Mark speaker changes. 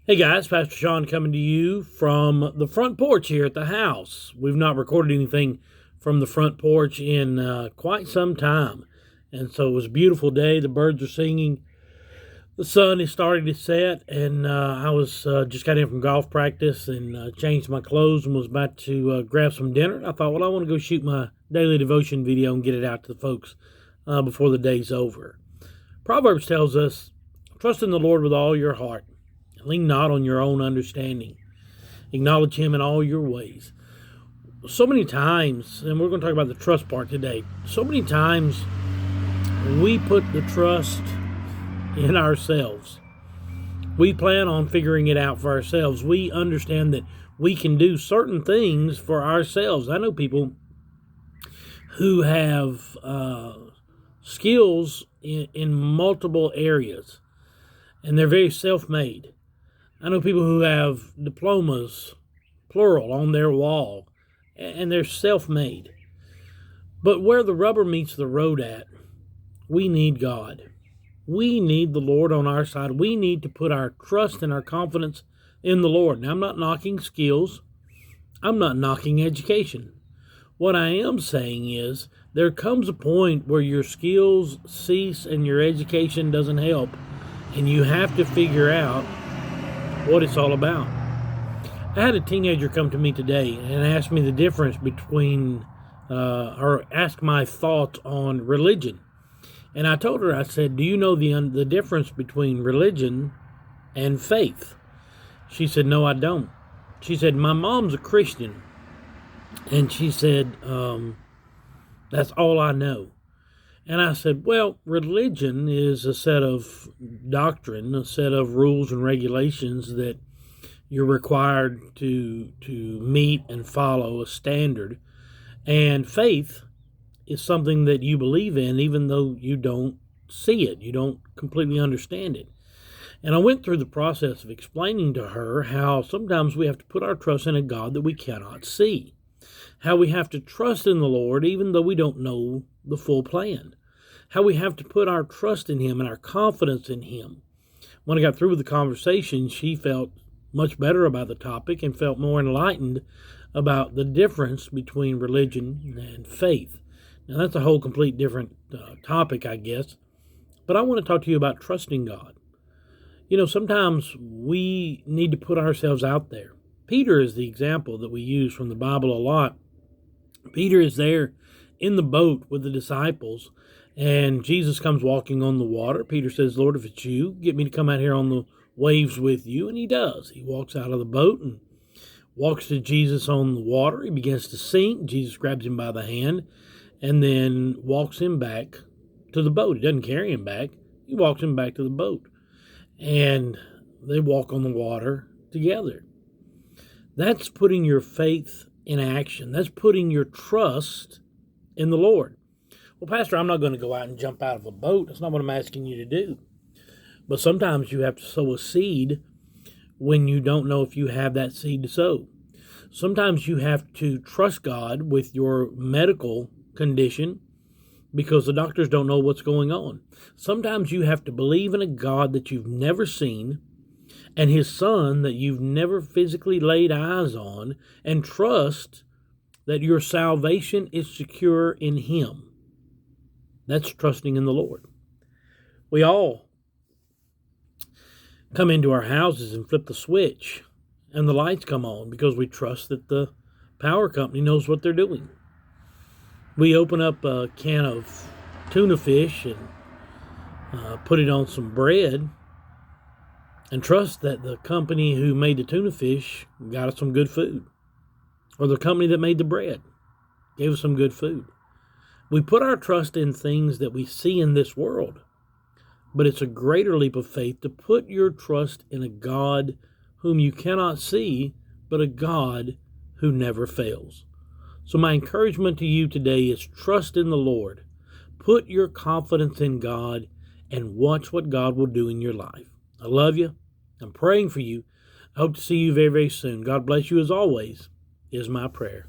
Speaker 1: Hey guys, Pastor Sean coming to you from the front porch here at the house. We've not recorded anything from the front porch in quite some time. And so it was a beautiful day. The birds are singing. The sun is starting to set. And I was just got in from golf practice and changed my clothes and was about to grab some dinner. I thought, well, I want to go shoot my daily devotion video and get it out to the folks before the day's over. Proverbs tells us, trust in the Lord with all your heart. Lean not on your own understanding. Acknowledge him in all your ways. So many times, and we're going to talk about the trust part today, so many times we put the trust in ourselves. We plan on figuring it out for ourselves. We understand that we can do certain things for ourselves. I know people who have skills in multiple areas, and they're very self-made. I know people who have diplomas, plural, on their wall, and they're self-made. But where the rubber meets the road at, we need God. We need the Lord on our side. We need to put our trust and our confidence in the Lord. Now, I'm not knocking skills. I'm not knocking education. What I am saying is there comes a point where your skills cease and your education doesn't help, and you have to figure out what it's all about. I had a teenager come to me today and ask me the difference between, or ask my thoughts on religion. And I told her, I said, do you know the difference between religion and faith? She said, no, I don't. She said, my mom's a Christian. And she said, that's all I know. And I said, well, religion is a set of doctrine, a set of rules and regulations that you're required to meet and follow a standard. And faith is something that you believe in, even though you don't see it. You don't completely understand it. And I went through the process of explaining to her how sometimes we have to put our trust in a God that we cannot see. How we have to trust in the Lord even though we don't know the full plan. How we have to put our trust in him and our confidence in him. When I got through with the conversation, she felt much better about the topic and felt more enlightened about the difference between religion and faith. Now, that's a whole complete different topic, I guess. But I want to talk to you about trusting God. You know, sometimes we need to put ourselves out there. Peter is the example that we use from the Bible a lot. Peter is there in the boat with the disciples, and Jesus comes walking on the water. Peter says, Lord, if it's you, get me to come out here on the waves with you. And he does. He walks out of the boat and walks to Jesus on the water. He begins to sink. Jesus grabs him by the hand and then walks him back to the boat. He doesn't carry him back. He walks him back to the boat. And they walk on the water together. That's putting your faith in action. That's putting your trust in the Lord. Well, Pastor, I'm not going to go out and jump out of a boat. That's not what I'm asking you to do. But sometimes you have to sow a seed when you don't know if you have that seed to sow. Sometimes you have to trust God with your medical condition because the doctors don't know what's going on. Sometimes you have to believe in a God that you've never seen and his son that you've never physically laid eyes on, and trust that your salvation is secure in him. That's trusting in the Lord. We all come into our houses and flip the switch and the lights come on because we trust that the power company knows what they're doing. We open up a can of tuna fish and put it on some bread and trust that the company who made the tuna fish got us some good food. Or the company that made the bread gave us some good food. We put our trust in things that we see in this world, but it's a greater leap of faith to put your trust in a God whom you cannot see, but a God who never fails. So my encouragement to you today is trust in the Lord. Put your confidence in God and watch what God will do in your life. I love you. I'm praying for you. I hope to see you very, very soon. God bless you as always, is my prayer.